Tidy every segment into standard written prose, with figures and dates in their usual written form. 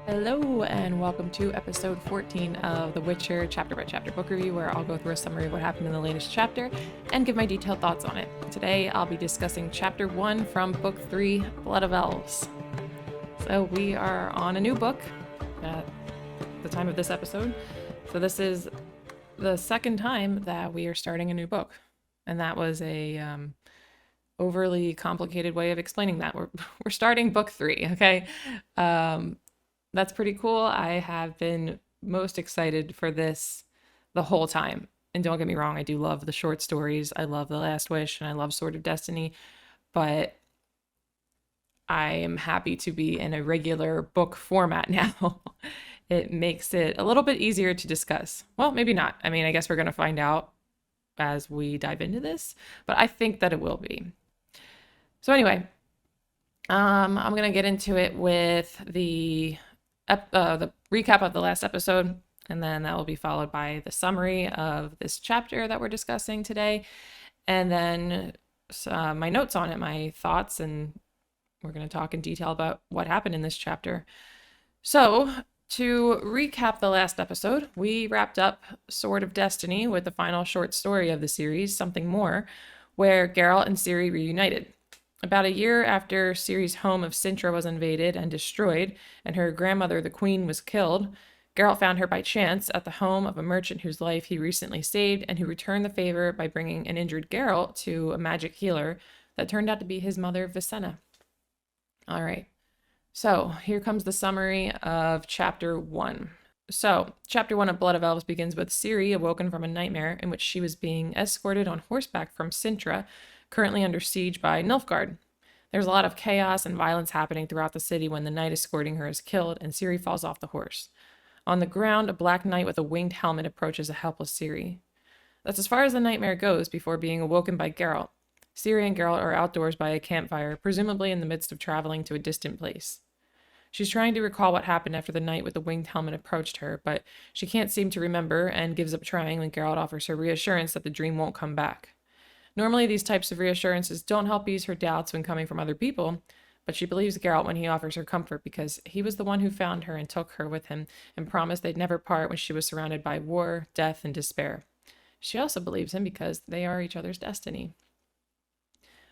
Hello, and welcome to episode 14 of The Witcher chapter by chapter book review, where I'll go through a summary of what happened in the latest chapter and give my detailed thoughts on it. Today, I'll be discussing chapter 1 from book 3, Blood of Elves. So, we are on a new book at the time of this episode. So, this is the second time that we are starting a new book, and that was a overly complicated way of explaining that. We're starting book 3, okay? That's pretty cool. I have been most excited for this the whole time. And don't get me wrong, I do love the short stories. I love The Last Wish and I love Sword of Destiny. But I am happy to be in a regular book format now. It makes it a little bit easier to discuss. Well, maybe not. I mean, I guess we're going to find out as we dive into this. But I think that it will be. So anyway, I'm going to get into it with the recap of the last episode, and then that will be followed by the summary of this chapter that we're discussing today, and then my notes on it, my thoughts, and we're going to talk in detail about what happened in this chapter. So, to recap the last episode, we wrapped up Sword of Destiny with the final short story of the series, Something More, where Geralt and Ciri reunited. About a year after Ciri's home of Cintra was invaded and destroyed, and her grandmother, the Queen, was killed, Geralt found her by chance at the home of a merchant whose life he recently saved, and who returned the favor by bringing an injured Geralt to a magic healer that turned out to be his mother, Vicenna. All right, so here comes the summary of Chapter 1. So, Chapter 1 of Blood of Elves begins with Ciri awoken from a nightmare in which she was being escorted on horseback from Cintra, currently under siege by Nilfgaard. There's a lot of chaos and violence happening throughout the city when the knight escorting her is killed and Ciri falls off the horse. On the ground, a black knight with a winged helmet approaches a helpless Ciri. That's as far as the nightmare goes before being awoken by Geralt. Ciri and Geralt are outdoors by a campfire, presumably in the midst of traveling to a distant place. She's trying to recall what happened after the knight with the winged helmet approached her, but she can't seem to remember and gives up trying when Geralt offers her reassurance that the dream won't come back. Normally, these types of reassurances don't help ease her doubts when coming from other people, but she believes Geralt when he offers her comfort because he was the one who found her and took her with him and promised they'd never part when she was surrounded by war, death, and despair. She also believes him because they are each other's destiny.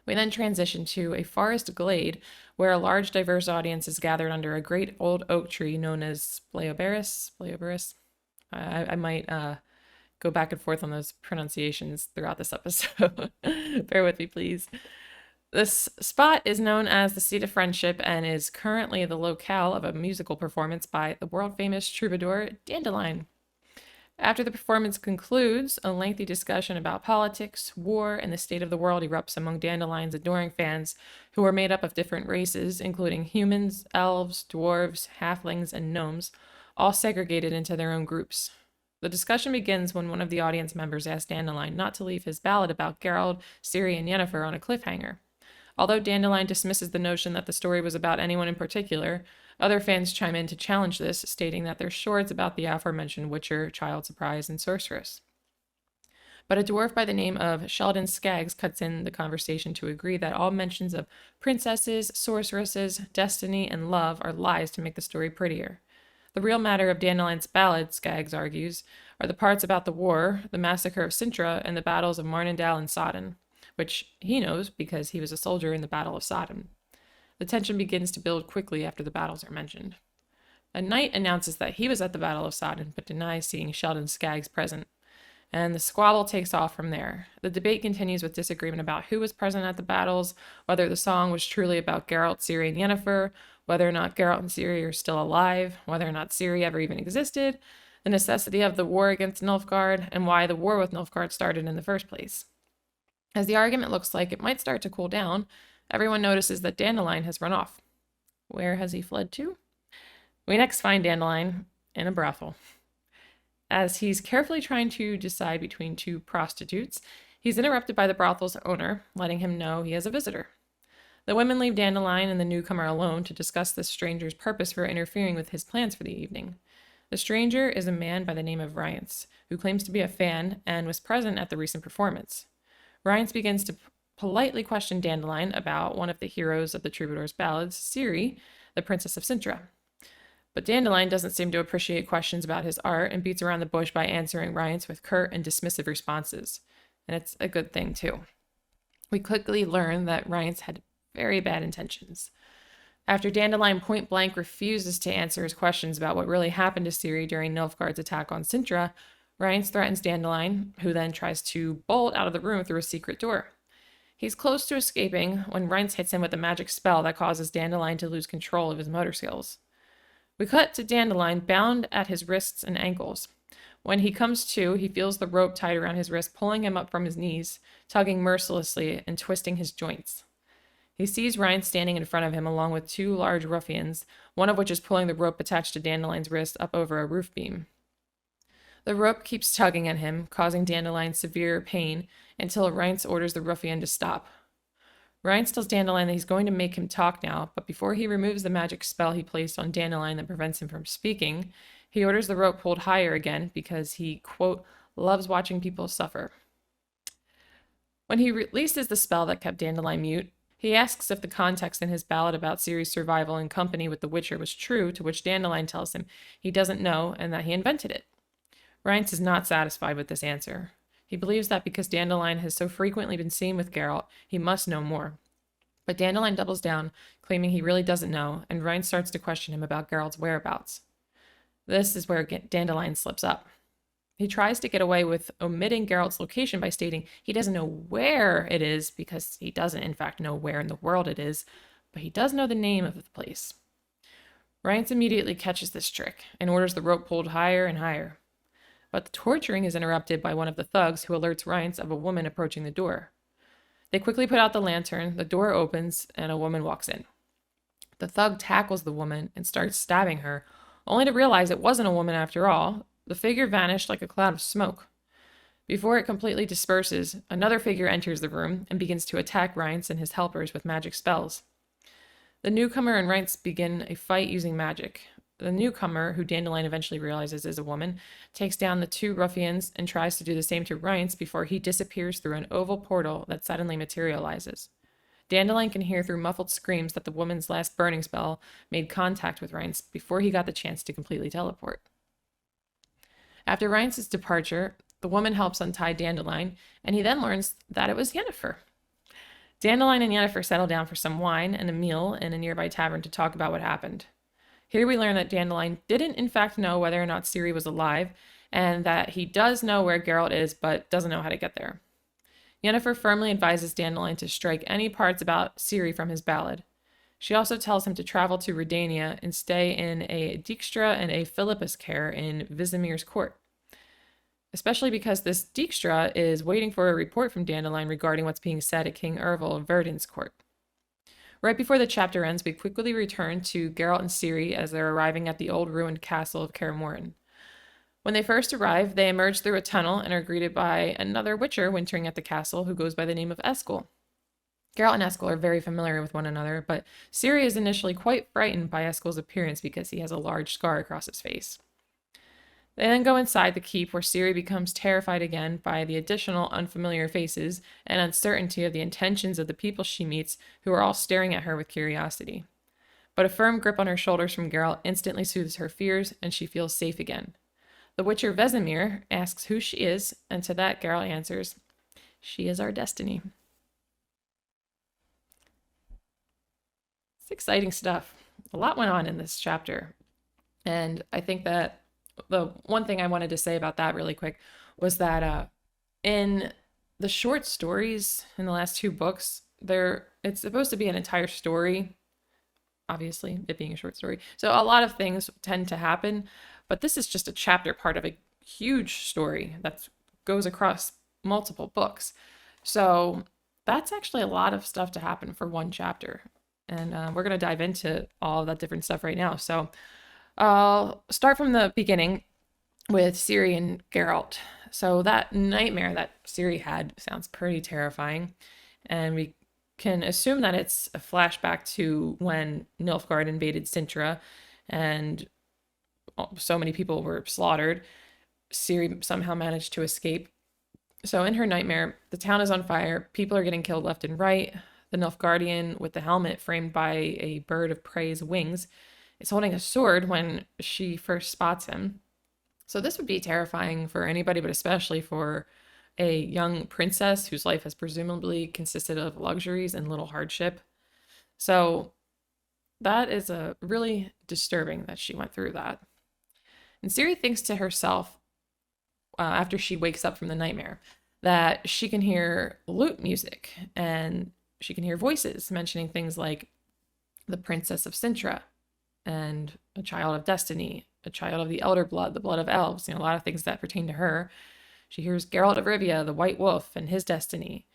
We then transition to a forest glade where a large, diverse audience is gathered under a great old oak tree known as Bleoberis. I might go back and forth on those pronunciations throughout this episode. Bear with me, please. This spot is known as the Seat of Friendship and is currently the locale of a musical performance by the world-famous troubadour Dandelion. After the performance concludes, a lengthy discussion about politics, war, and the state of the world erupts among Dandelion's adoring fans, who are made up of different races, including humans, elves, dwarves, halflings, and gnomes, all segregated into their own groups. The discussion begins when one of the audience members asks Dandelion not to leave his ballad about Geralt, Ciri, and Yennefer on a cliffhanger. Although Dandelion dismisses the notion that the story was about anyone in particular, other fans chime in to challenge this, stating that they're sure it's about the aforementioned Witcher, Child Surprise, and Sorceress. But a dwarf by the name of Sheldon Skaggs cuts in the conversation to agree that all mentions of princesses, sorceresses, destiny, and love are lies to make the story prettier. The real matter of Dandelion's ballad, Skaggs argues, are the parts about the war, the massacre of Cintra, and the battles of Marnendal and Sodden, which he knows because he was a soldier in the Battle of Sodden. The tension begins to build quickly after the battles are mentioned. A knight announces that he was at the Battle of Sodden, but denies seeing Sheldon Skaggs present, and the squabble takes off from there. The debate continues with disagreement about who was present at the battles, whether the song was truly about Geralt, Ciri, and Yennefer, whether or not Geralt and Ciri are still alive, whether or not Ciri ever even existed, the necessity of the war against Nilfgaard, and why the war with Nilfgaard started in the first place. As the argument looks like it might start to cool down, everyone notices that Dandelion has run off. Where has he fled to? We next find Dandelion in a brothel. As he's carefully trying to decide between two prostitutes, he's interrupted by the brothel's owner, letting him know he has a visitor. The women leave Dandelion and the newcomer alone to discuss this stranger's purpose for interfering with his plans for the evening. The stranger is a man by the name of Rience, who claims to be a fan and was present at the recent performance. Rience begins to politely question Dandelion about one of the heroes of the troubadour's ballads, Ciri, the Princess of Cintra. But Dandelion doesn't seem to appreciate questions about his art and beats around the bush by answering Ryan's with curt and dismissive responses. And it's a good thing, too. We quickly learn that Ryan's had very bad intentions. After Dandelion point blank refuses to answer his questions about what really happened to Ciri during Nilfgaard's attack on Sintra, Ryan's threatens Dandelion, who then tries to bolt out of the room through a secret door. He's close to escaping when Reince hits him with a magic spell that causes Dandelion to lose control of his motor skills. We cut to Dandelion bound at his wrists and ankles. When he comes to, he feels the rope tied around his wrist pulling him up from his knees, tugging mercilessly and twisting his joints. He sees Ryan standing in front of him along with two large ruffians, one of which is pulling the rope attached to Dandelion's wrist up over a roof beam. The rope keeps tugging at him, causing Dandelion severe pain, until Reince orders the ruffian to stop. Reince tells Dandelion that he's going to make him talk now, but before he removes the magic spell he placed on Dandelion that prevents him from speaking, he orders the rope pulled higher again because he, quote, loves watching people suffer. When he releases the spell that kept Dandelion mute, he asks if the context in his ballad about Ciri's survival in company with the Witcher was true, to which Dandelion tells him he doesn't know and that he invented it. Reince is not satisfied with this answer. He believes that because Dandelion has so frequently been seen with Geralt, he must know more. But Dandelion doubles down, claiming he really doesn't know, and Reince starts to question him about Geralt's whereabouts. This is where Dandelion slips up. He tries to get away with omitting Geralt's location by stating he doesn't know where it is, because he doesn't in fact know where in the world it is, but he does know the name of the place. Reince immediately catches this trick and orders the rope pulled higher and higher. But the torturing is interrupted by one of the thugs who alerts Reince of a woman approaching the door. They quickly put out the lantern, the door opens, and a woman walks in. The thug tackles the woman and starts stabbing her, only to realize it wasn't a woman after all. The figure vanished like a cloud of smoke. Before it completely disperses, another figure enters the room and begins to attack Reince and his helpers with magic spells. The newcomer and Reince begin a fight using magic. The newcomer, who Dandelion eventually realizes is a woman, takes down the two ruffians and tries to do the same to Reince before he disappears through an oval portal that suddenly materializes. Dandelion can hear through muffled screams that the woman's last burning spell made contact with Reince before he got the chance to completely teleport. After Reince's departure, the woman helps untie Dandelion, and he then learns that it was Yennefer. Dandelion and Yennefer settle down for some wine and a meal in a nearby tavern to talk about what happened. Here we learn that Dandelion didn't in fact know whether or not Ciri was alive, and that he does know where Geralt is, but doesn't know how to get there. Yennefer firmly advises Dandelion to strike any parts about Ciri from his ballad. She also tells him to travel to Redania and stay in a Dijkstra and a Philippus care in Visimir's court. Especially because this Dijkstra is waiting for a report from Dandelion regarding what's being said at King Ervil of Verdun's court. Right before the chapter ends, we quickly return to Geralt and Ciri as they're arriving at the old ruined castle of Kaer Morhen. When they first arrive, they emerge through a tunnel and are greeted by another Witcher wintering at the castle who goes by the name of Eskel. Geralt and Eskel are very familiar with one another, but Ciri is initially quite frightened by Eskel's appearance because he has a large scar across his face. They then go inside the keep, where Ciri becomes terrified again by the additional unfamiliar faces and uncertainty of the intentions of the people she meets, who are all staring at her with curiosity. But a firm grip on her shoulders from Geralt instantly soothes her fears, and she feels safe again. The Witcher Vesemir asks who she is, and to that Geralt answers, "She is our destiny." It's exciting stuff. A lot went on in this chapter, and I think that the one thing I wanted to say about that really quick was that in the short stories in the last two books, it's supposed to be an entire story, obviously, it being a short story. So a lot of things tend to happen, but this is just a chapter part of a huge story that goes across multiple books. So that's actually a lot of stuff to happen for one chapter. And we're going to dive into all of that different stuff right now. So I'll start from the beginning with Ciri and Geralt. So that nightmare that Ciri had sounds pretty terrifying. And we can assume that it's a flashback to when Nilfgaard invaded Sintra and so many people were slaughtered. Ciri somehow managed to escape. So in her nightmare, the town is on fire. People are getting killed left and right. The Nilfgaardian with the helmet framed by a bird of prey's wings is holding a sword when she first spots him. So this would be terrifying for anybody, but especially for a young princess whose life has presumably consisted of luxuries and little hardship. So that is a really disturbing that she went through that. And Ciri thinks to herself, after she wakes up from the nightmare, that she can hear lute music and she can hear voices mentioning things like the Princess of Sintra and a child of destiny, a child of the elder blood, the blood of elves, a lot of things that pertain to her. She hears Geralt of Rivia, the White Wolf, and his destiny,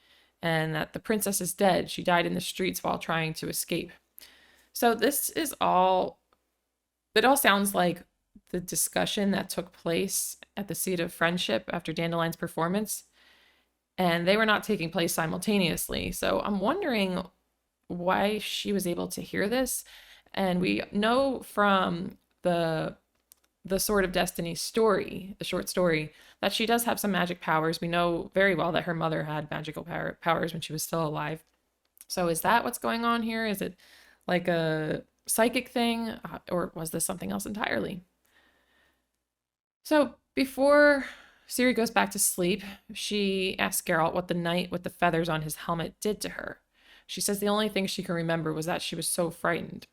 and that the princess is dead. She died in the streets while trying to escape. So it all sounds like the discussion that took place at the Seat of Friendship after Dandelion's performance, and they were not taking place simultaneously. So I'm wondering why she was able to hear this. And we know from the Sword of Destiny story, the short story, that she does have some magic powers. We know very well that her mother had magical powers when she was still alive. So is that what's going on here? Is it like a psychic thing, or was this something else entirely? So before Ciri goes back to sleep, she asks Geralt what the knight with the feathers on his helmet did to her. She says the only thing she can remember was that she was so frightened.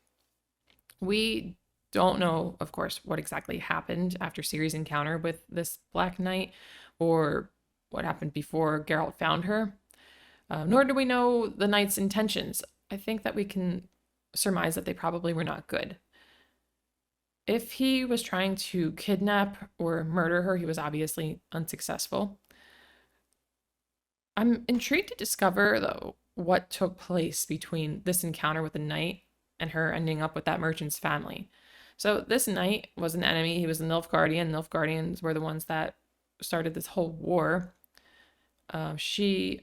We don't know, of course, what exactly happened after Ciri's encounter with this Black Knight, or what happened before Geralt found her. Nor do we know the knight's intentions. I think that we can surmise that they probably were not good. If he was trying to kidnap or murder her, he was obviously unsuccessful. I'm intrigued to discover, though, what took place between this encounter with the knight and her ending up with that merchant's family. So this knight was an enemy. He was a Nilfgaardian. Nilfgaardians were the ones that started this whole war. She,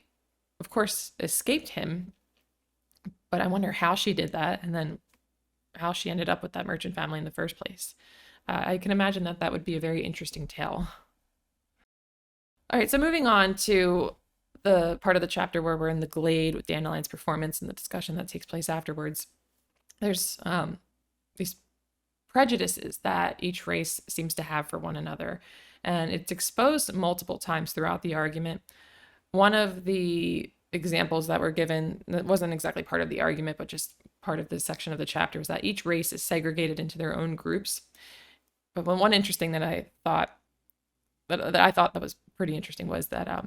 of course, escaped him, but I wonder how she did that, and then how she ended up with that merchant family in the first place. I can imagine that would be a very interesting tale. All right, so moving on to the part of the chapter where we're in the Glade with Dandelion's performance and the discussion that takes place afterwards. There's these prejudices that each race seems to have for one another, and it's exposed multiple times throughout the argument. One of the examples that were given that wasn't exactly part of the argument, but just part of this section of the chapter, was that each race is segregated into their own groups. But one interesting that I thought that was pretty interesting was that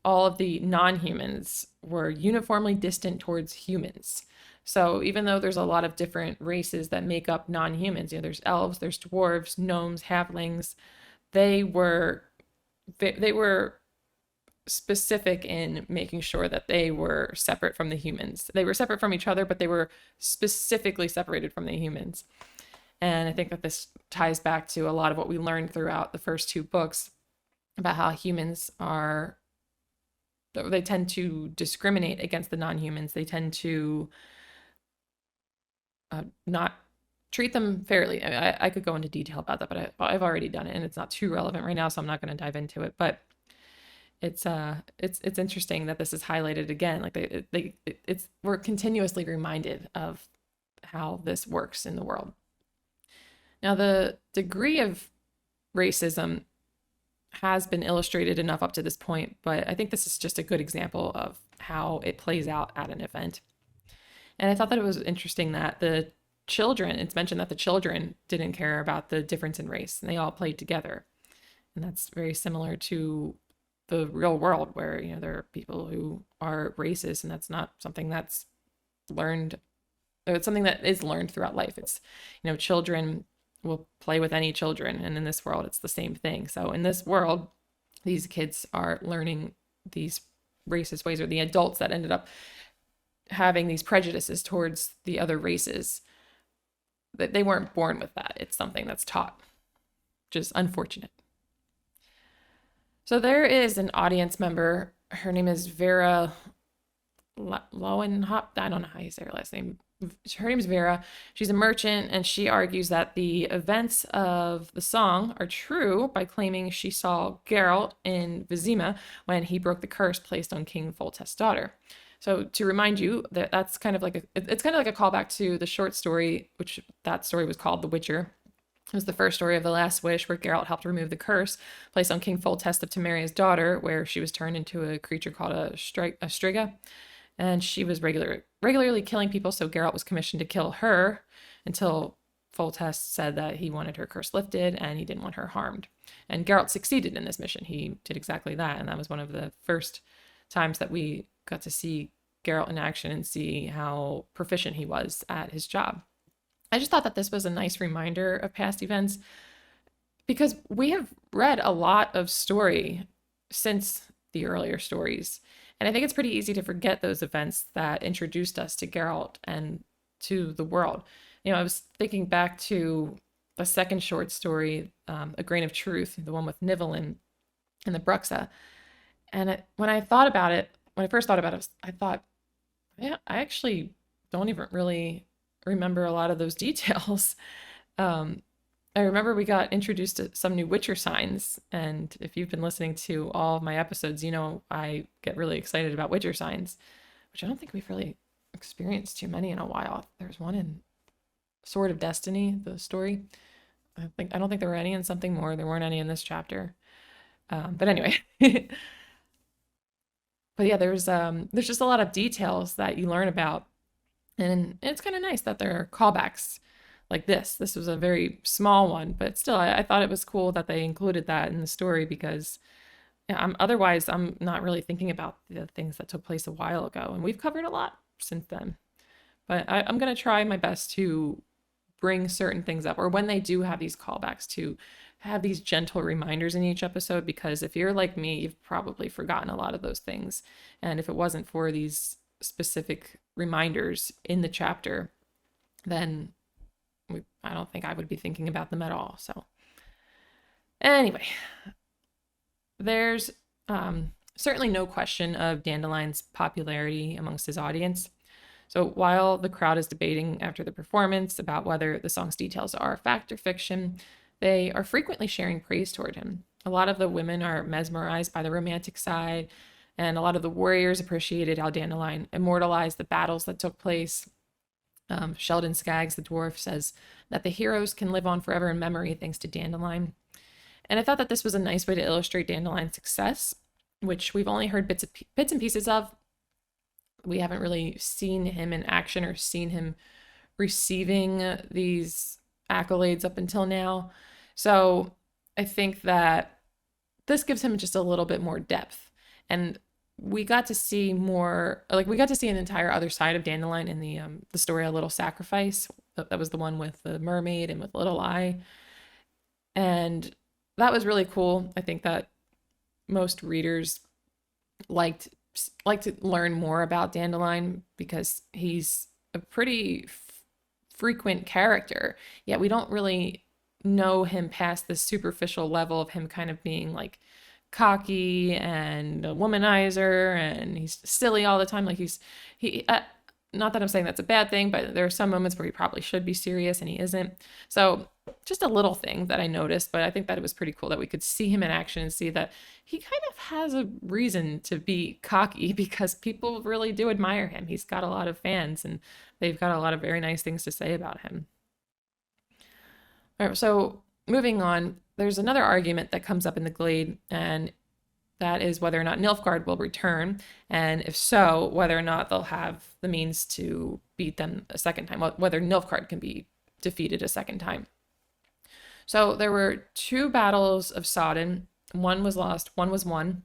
all of the non-humans were uniformly distant towards humans. So even though there's a lot of different races that make up non-humans, there's elves, there's dwarves, gnomes, halflings, they were specific in making sure that they were separate from the humans. They were separate from each other, but they were specifically separated from the humans. And I think that this ties back to a lot of what we learned throughout the first two books about how humans they tend to discriminate against the non-humans. They tend to not treat them fairly. I could go into detail about that, but I've already done it, and it's not too relevant right now, so I'm not going to dive into it. But it's interesting that this is highlighted again. Like we're continuously reminded of how this works in the world. Now, the degree of racism has been illustrated enough up to this point, but I think this is just a good example of how it plays out at an event. And I thought that it was interesting that it's mentioned that the children didn't care about the difference in race, and they all played together. And that's very similar to the real world, where there are people who are racist, and that's not something that's learned. It's something that is learned throughout life. It's children will play with any children, and in this world it's the same thing. So in this world, these kids are learning these racist ways, or the adults that ended up having these prejudices towards the other races, that they weren't born with that. It's something that's taught, which is unfortunate. So there is an audience member. Her name is Vera Lowenhop. I don't know how you say her last name. Her name is Vera. She's a merchant, and she argues that the events of the song are true by claiming she saw Geralt in Vizima when he broke the curse placed on King Foltest's daughter. So to remind you that that's kind of like it's kind of like a callback to the short story, which that story was called The Witcher. It was the first story of The Last Wish, where Geralt helped remove the curse placed on King Foltest of Temeria's daughter, where she was turned into a creature called a striga, and she was regularly killing people. So Geralt was commissioned to kill her until Foltest said that he wanted her curse lifted and he didn't want her harmed. And Geralt succeeded in this mission. He did exactly that, and that was one of the first times that we got to see Geralt in action and see how proficient he was at his job. I just thought that this was a nice reminder of past events because we have read a lot of story since the earlier stories. And I think it's pretty easy to forget those events that introduced us to Geralt and to the world. I was thinking back to the second short story, A Grain of Truth, the one with Nivellen and the Bruxa. And when I thought about it, when I first thought about it, I thought, yeah, I actually don't even really remember a lot of those details. I remember we got introduced to some new Witcher signs, and if you've been listening to all of my episodes, I get really excited about Witcher signs, which I don't think we've really experienced too many in a while. There's one in Sword of Destiny, the story. I don't think there were any in Something More. There weren't any in this chapter. But anyway. But yeah, there's just a lot of details that you learn about. And it's kind of nice that there are callbacks like this. This was a very small one, but still, I thought it was cool that they included that in the story because otherwise I'm not really thinking about the things that took place a while ago. And we've covered a lot since then. But I'm going to try my best to bring certain things up, or when they do have these callbacks, to have these gentle reminders in each episode, because if you're like me, you've probably forgotten a lot of those things. And if it wasn't for these specific reminders in the chapter, then I don't think I would be thinking about them at all. So anyway, there's certainly no question of Dandelion's popularity amongst his audience. So while the crowd is debating after the performance about whether the song's details are fact or fiction, they are frequently sharing praise toward him. A lot of the women are mesmerized by the romantic side, and a lot of the warriors appreciated how Dandelion immortalized the battles that took place. Sheldon Skaggs, the dwarf, says that the heroes can live on forever in memory thanks to Dandelion. And I thought that this was a nice way to illustrate Dandelion's success, which we've only heard bits and pieces of. We haven't really seen him in action or seen him receiving these accolades up until now. So I think that this gives him just a little bit more depth. And we got to see more, like we got to see an entire other side of Dandelion in the story A Little Sacrifice. That was the one with the mermaid and with Little Eye. And that was really cool. I think that most readers like to learn more about Dandelion because he's a pretty frequent character, yet we don't really know him past the superficial level of him kind of being like cocky and a womanizer, and he's silly all the time. Like not that I'm saying that's a bad thing, but there are some moments where he probably should be serious and he isn't. So just a little thing that I noticed, but I think that it was pretty cool that we could see him in action and see that he kind of has a reason to be cocky because people really do admire him. He's got a lot of fans and they've got a lot of very nice things to say about him. All right, so moving on, there's another argument that comes up in the Glade, and that is whether or not Nilfgaard will return, and if so, whether or not they'll have the means to beat them a second time, whether Nilfgaard can be defeated a second time. So there were 2 battles of Sodden. One was lost, one was won.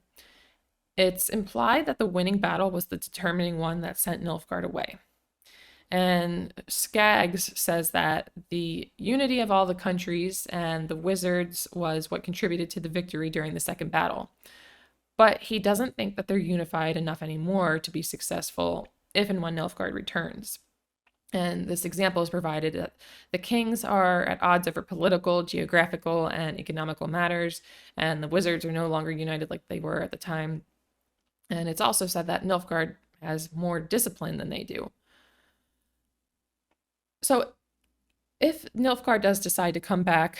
It's implied that the winning battle was the determining one that sent Nilfgaard away. And Skaggs says that the unity of all the countries and the wizards was what contributed to the victory during the second battle. But he doesn't think that they're unified enough anymore to be successful if and when Nilfgaard returns. And this example is provided that the kings are at odds over political, geographical, and economical matters, and the wizards are no longer united like they were at the time. And it's also said that Nilfgaard has more discipline than they do. So if Nilfgaard does decide to come back,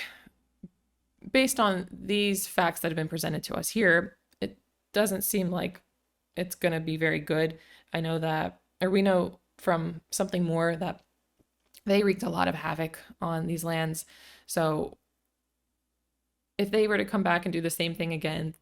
based on these facts that have been presented to us here, it doesn't seem like it's going to be very good. I know that, or we know from something more that they wreaked a lot of havoc on these lands. So if they were to come back and do the same thing again,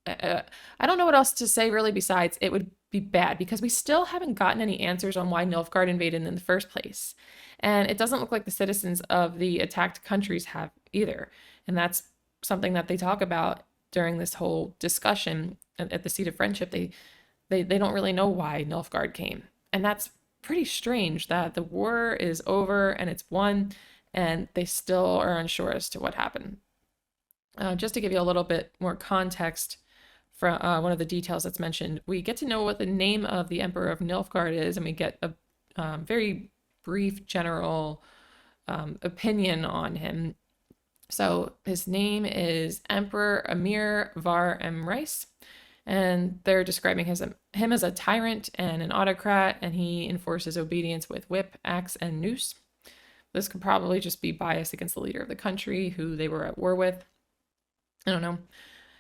I don't know what else to say really besides it would be bad because we still haven't gotten any answers on why Nilfgaard invaded in the first place. And it doesn't look like the citizens of the attacked countries have either. And that's something that they talk about during this whole discussion at the Seat of Friendship. They don't really know why Nilfgaard came. And that's pretty strange that the war is over and it's won and they still are unsure as to what happened. Just to give you a little bit more context, from one of the details that's mentioned, we get to know what the name of the Emperor of Nilfgaard is, and we get a very brief general opinion on him. So his name is Emperor Emir Var Emreis, and they're describing him as a tyrant and an autocrat, and he enforces obedience with whip, axe, and noose. This could probably just be bias against the leader of the country who they were at war with. I don't know.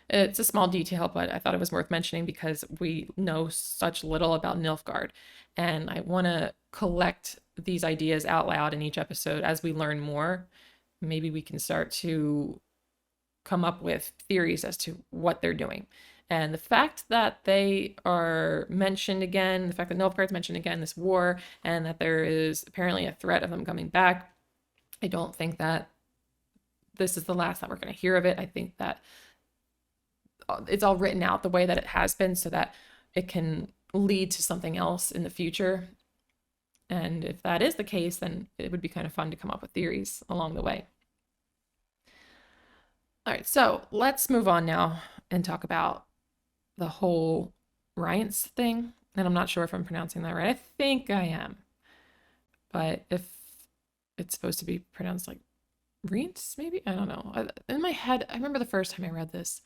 It's a small detail, but I thought it was worth mentioning because we know such little about Nilfgaard. And I want to collect these ideas out loud in each episode as we learn more. Maybe we can start to come up with theories as to what they're doing. And the fact that they are mentioned again, the fact that Nilfgaard's mentioned again, this war, and that there is apparently a threat of them coming back, I don't think that this is the last that we're going to hear of it. I think that it's all written out the way that it has been so that it can lead to something else in the future. And if that is the case, then it would be kind of fun to come up with theories along the way. All right, so let's move on now and talk about the whole Rience thing. And I'm not sure if I'm pronouncing that right. I think I am. But if it's supposed to be pronounced like Rience, maybe? I don't know. In my head, I remember the first time I read this,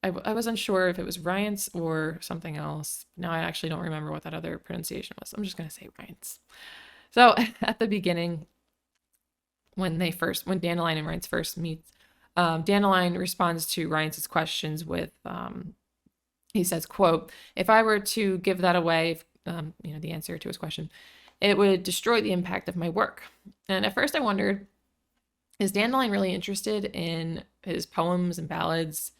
I was unsure if it was Rience or something else. Now I actually don't remember what that other pronunciation was. I'm just going to say Rience. So at the beginning, when Dandelion and Rience first meet, Dandelion responds to Rience's questions with, he says, quote, "If I were to give that away, the answer to his question, it would destroy the impact of my work." And at first I wondered, is Dandelion really interested in his poems and ballads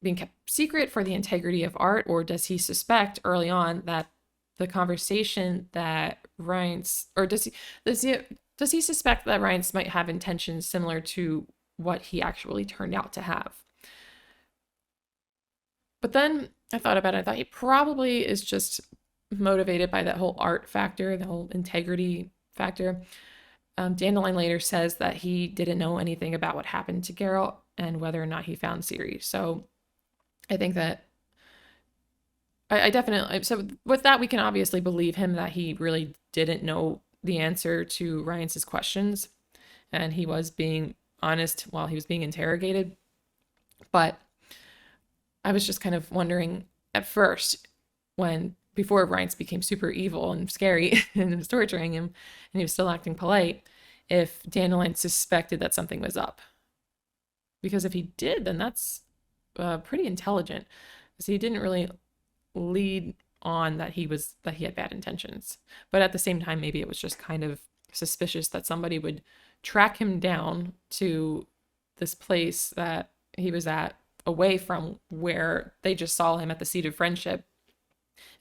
being kept secret for the integrity of art, or does he suspect early on that the conversation that Rience, or does he suspect that Rience might have intentions similar to what he actually turned out to have? But then I thought about it. I thought he probably is just motivated by that whole art factor, the whole integrity factor. Dandelion later says that he didn't know anything about what happened to Geralt and whether or not he found Ciri. So I think that I definitely, so with that, we can obviously believe him that he really didn't know the answer to Rience's questions and he was being honest while he was being interrogated. But I was just kind of wondering at first, before Rience became super evil and scary and was torturing him and he was still acting polite, if Dandelion suspected that something was up. Because if he did, then that's pretty intelligent, because he didn't really lead on that he had bad intentions. But at the same time, maybe it was just kind of suspicious that somebody would track him down to this place that he was at, away from where they just saw him at the Seat of Friendship,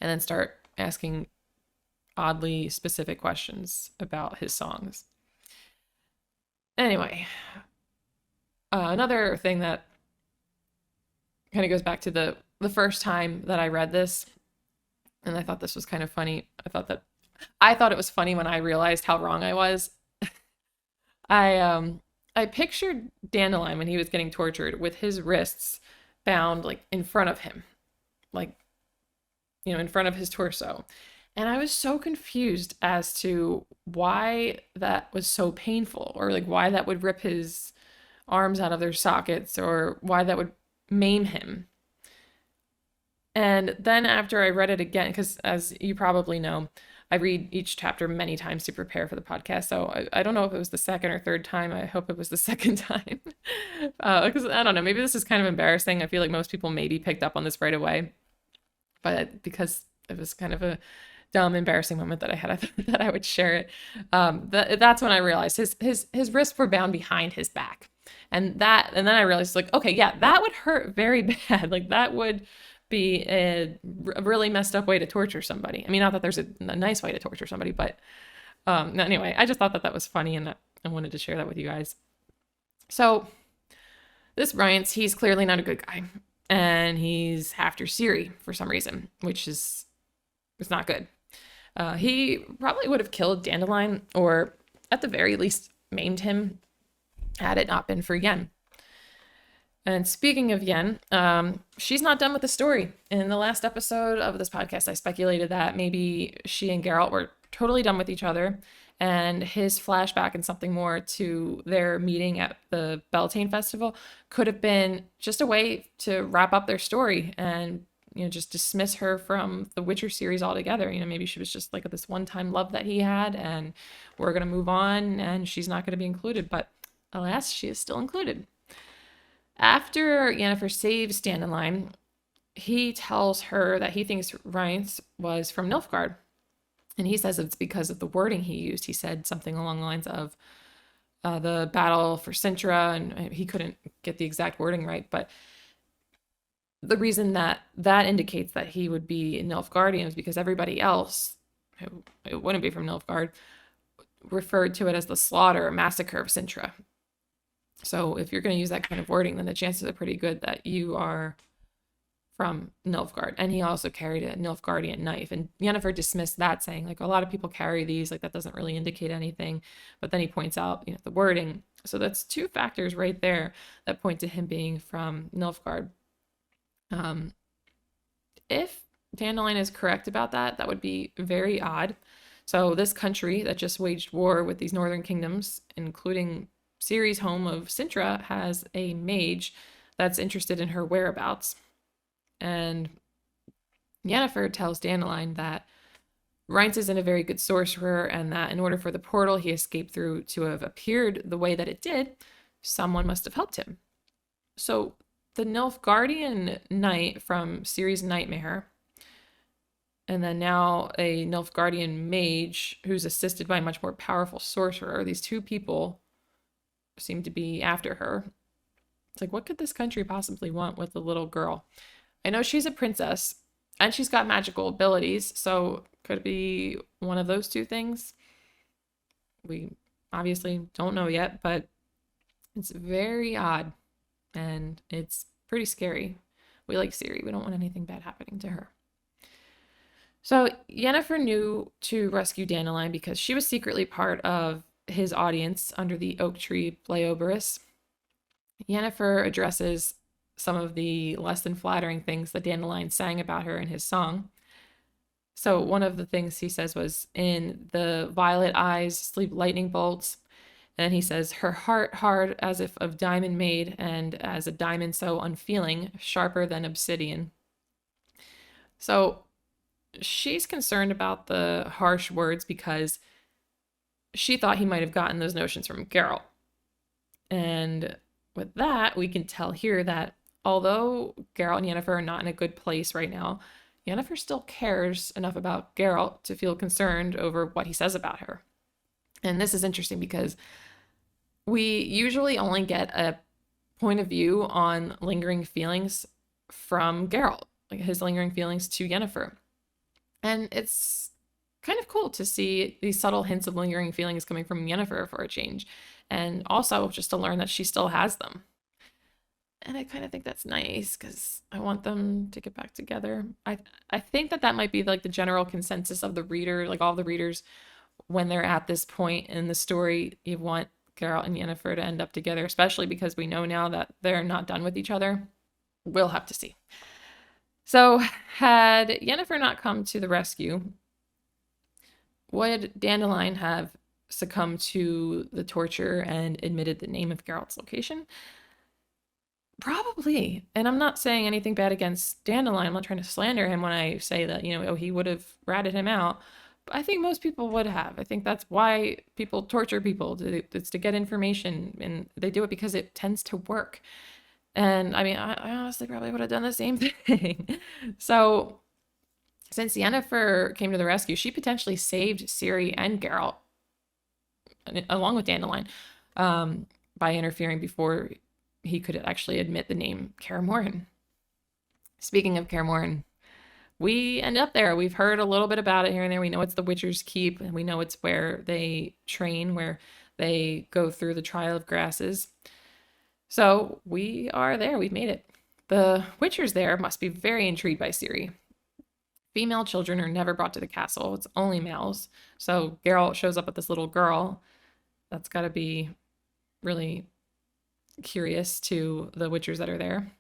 and then start asking oddly specific questions about his songs. Anyway, another thing that kind of goes back to the first time that I read this, and I thought this was kind of funny. I thought it was funny when I realized how wrong I was. I pictured Dandelion when he was getting tortured with his wrists bound like in front of him, like, in front of his torso. And I was so confused as to why that was so painful, or like why that would rip his arms out of their sockets, or why that would maim him. And then after I read it again, because as you probably know, I read each chapter many times to prepare for the podcast. So I don't know if it was the second or third time. I hope it was the second time. Because I don't know, maybe this is kind of embarrassing. I feel like most people maybe picked up on this right away. but because it was kind of a dumb, embarrassing moment that I had, I thought that I would share it. That's when I realized his wrists were bound behind his back, and then I realized, like, okay, yeah, that would hurt very bad. Like, that would be a really messed up way to torture somebody. I mean, not that there's a nice way to torture somebody, but anyway, I just thought that was funny, and I wanted to share that with you guys. So this Bryant, he's clearly not a good guy, and he's after Ciri for some reason, which is not good. He probably would have killed Dandelion, or at the very least maimed him, had it not been for Yen. And speaking of Yen, she's not done with the story. In the last episode of this podcast, I speculated that maybe she and Geralt were totally done with each other, and his flashback and something more to their meeting at the Beltane Festival could have been just a way to wrap up their story and, you know, just dismiss her from the Witcher series altogether. You know, maybe she was just like this one-time love that he had, and we're going to move on, and she's not going to be included. But alas, she is still included. After Yennefer saves Dandelion, he tells her that he thinks Rience was from Nilfgaard. And he says it's because of the wording he used. He said something along the lines of the battle for Sintra, and he couldn't get the exact wording right. But the reason that indicates that he would be Nilfgaardian is because everybody else who wouldn't be from Nilfgaard referred to it as the slaughter or massacre of Sintra. So if you're going to use that kind of wording, then the chances are pretty good that you are from Nilfgaard. And he also carried a Nilfgaardian knife. And Yennefer dismissed that, saying, like, a lot of people carry these, like, that doesn't really indicate anything. But then he points out, you know, the wording. So that's two factors right there that point to him being from Nilfgaard. If Dandelion is correct about that, that would be very odd. So this country that just waged war with these northern kingdoms, including Ciri's home of Sintra, has a mage that's interested in her whereabouts. And Yennefer tells Dandelion that Rience isn't a very good sorcerer, and that in order for the portal he escaped through to have appeared the way that it did, someone must have helped him. So the Nilfgaardian knight from Ciri's Nightmare, and then now a Nilfgaardian mage who's assisted by a much more powerful sorcerer, these two people seem to be after her. It's like, what could this country possibly want with a little girl? I know she's a princess, and she's got magical abilities, so could it be one of those two things? We obviously don't know yet, but it's very odd, and it's pretty scary. We like Ciri. We don't want anything bad happening to her. So Yennefer knew to rescue Dandelion because she was secretly part of his audience under the oak tree Bleoberis. Yennefer addresses some of the less than flattering things that Dandelion sang about her in his song. So one of the things he says was, in the violet eyes sleep lightning bolts. And he says, her heart hard as if of diamond made, and as a diamond so unfeeling, sharper than obsidian. So she's concerned about the harsh words because she thought he might have gotten those notions from Geralt. And with that, we can tell here that although Geralt and Yennefer are not in a good place right now, Yennefer still cares enough about Geralt to feel concerned over what he says about her. And this is interesting because we usually only get a point of view on lingering feelings from Geralt, like his lingering feelings to Yennefer. And it's kind of cool to see these subtle hints of lingering feelings coming from Yennefer for a change. And also just to learn that she still has them. And I kind of think that's nice because I want them to get back together. I think that might be like the general consensus of the reader, like all the readers, when they're at this point in the story, you want Geralt and Yennefer to end up together, especially because we know now that they're not done with each other. We'll have to see. So had Yennefer not come to the rescue, would Dandelion have succumbed to the torture and admitted the name of Geralt's location? Probably. And I'm not saying anything bad against Dandelion. I'm not trying to slander him when I say that, you know, oh, he would have ratted him out. But I think most people would have. I think that's why people torture people. It's to get information, and they do it because it tends to work. And I mean, I honestly probably would have done the same thing. So Since Yennefer came to the rescue, she potentially saved Ciri and Geralt, along with Dandelion, by interfering before he could actually admit the name Kaer Morhen. Speaking of Kaer Morhen, we end up there. We've heard a little bit about it here and there. We know it's the Witcher's Keep, and we know it's where they train, where they go through the Trial of Grasses. So we are there. We've made it. The Witchers there must be very intrigued by Ciri. Female children are never brought to the castle. It's only males. So Geralt shows up with this little girl. That's got to be really curious to the Witchers that are there.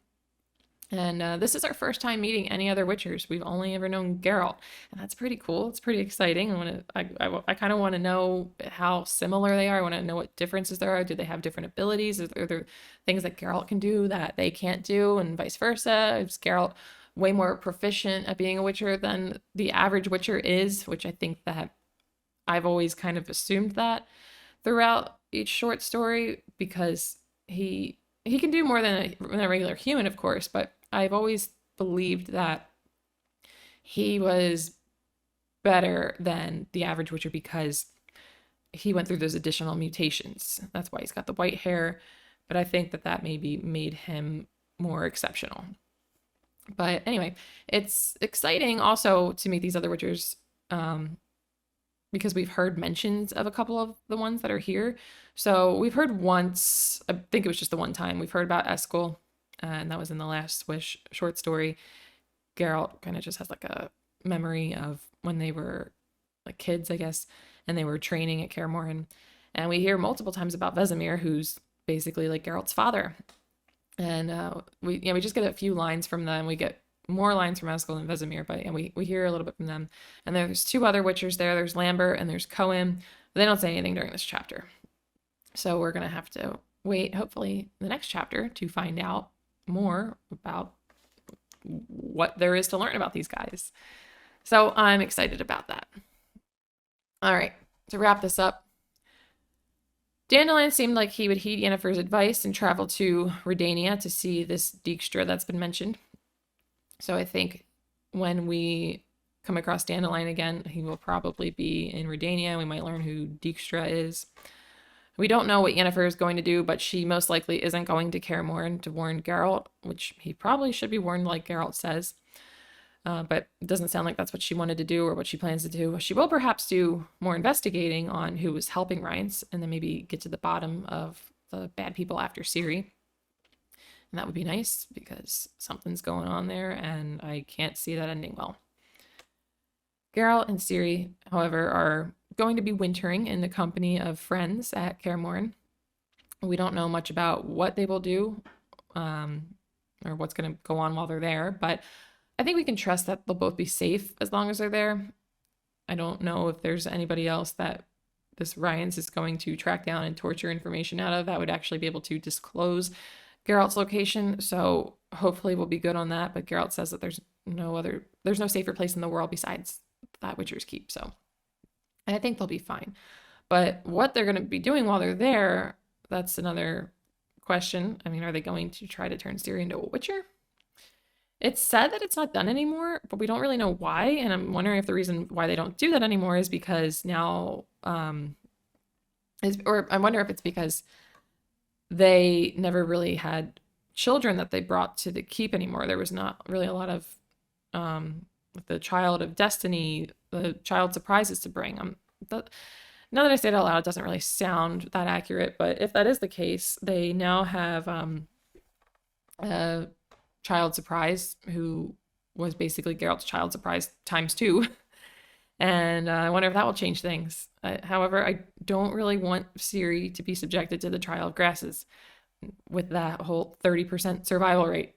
And this is our first time meeting any other Witchers. We've only ever known Geralt, and that's pretty cool. It's pretty exciting. I kind of want to know how similar they are. I want to know what differences there are. Do they have different abilities? Are there things that Geralt can do that they can't do, and vice versa? Is Geralt way more proficient at being a Witcher than the average Witcher is? Which I think that I've always kind of assumed that throughout each short story, because he can do more than a regular human, of course, but I've always believed that he was better than the average Witcher because he went through those additional mutations. That's why he's got the white hair, but I think that maybe made him more exceptional. But anyway, it's exciting also to meet these other Witchers, because we've heard mentions of a couple of the ones that are here. So we've heard once, I think it was just the one time, we've heard about Eskel, and that was in the last Wish short story. Geralt kind of just has like a memory of when they were like kids, I guess, and they were training at Kaer Morhen. And we hear multiple times about Vesemir, who's basically like Geralt's father. And we just get a few lines from them. We get more lines from Eskel and Vesemir, but we hear a little bit from them. And there's two other Witchers there. There's Lambert and there's Cohen. But they don't say anything during this chapter. So we're going to have to wait, hopefully, the next chapter to find out more about what there is to learn about these guys. So I'm excited about that. All right, to wrap this up, Dandelion seemed like he would heed Yennefer's advice and travel to Redania to see this Dijkstra that's been mentioned. So I think when we come across Dandelion again, he will probably be in Redania. We might learn who Dijkstra is. We don't know what Yennefer is going to do, but she most likely isn't going to Kaer Morhen to warn Geralt, which he probably should be warned like Geralt says. But it doesn't sound like that's what she wanted to do or what she plans to do. She will perhaps do more investigating on who was helping Rience and then maybe get to the bottom of the bad people after Ciri. And that would be nice because something's going on there and I can't see that ending well. Geralt and Ciri, however, are going to be wintering in the company of friends at Kaer Morhen. We don't know much about what they will do or what's going to go on while they're there, but I think we can trust that they'll both be safe as long as they're there. I don't know if there's anybody else that this Rience is going to track down and torture information out of that would actually be able to disclose Geralt's location. So hopefully we'll be good on that. But Geralt says that there's no safer place in the world besides that Witcher's Keep. So I think they'll be fine. But what they're going to be doing while they're there, that's another question. I mean, are they going to try to turn Ciri into a Witcher? It's said that it's not done anymore, but we don't really know why. And I'm wondering if the reason why they don't do that anymore is because now, or I wonder if it's because they never really had children that they brought to the keep anymore. There was not really a lot of the Child of Destiny, the Child Surprises to bring. Now that I say it out loud, it doesn't really sound that accurate, but if that is the case, they now have a Child Surprise who was basically Geralt's Child Surprise times 2. And I wonder if that will change things. However, I don't really want Ciri to be subjected to the Trial of Grasses with that whole 30% survival rate.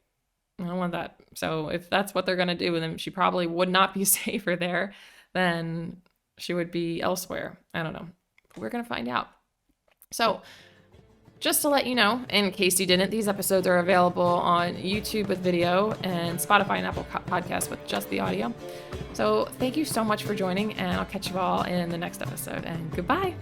I don't want that. So if that's what they're going to do, then she probably would not be safer there than she would be elsewhere. I don't know. We're going to find out. So just to let you know, in case you didn't, these episodes are available on YouTube with video and Spotify and Apple Podcasts with just the audio. So thank you so much for joining, and I'll catch you all in the next episode, and goodbye.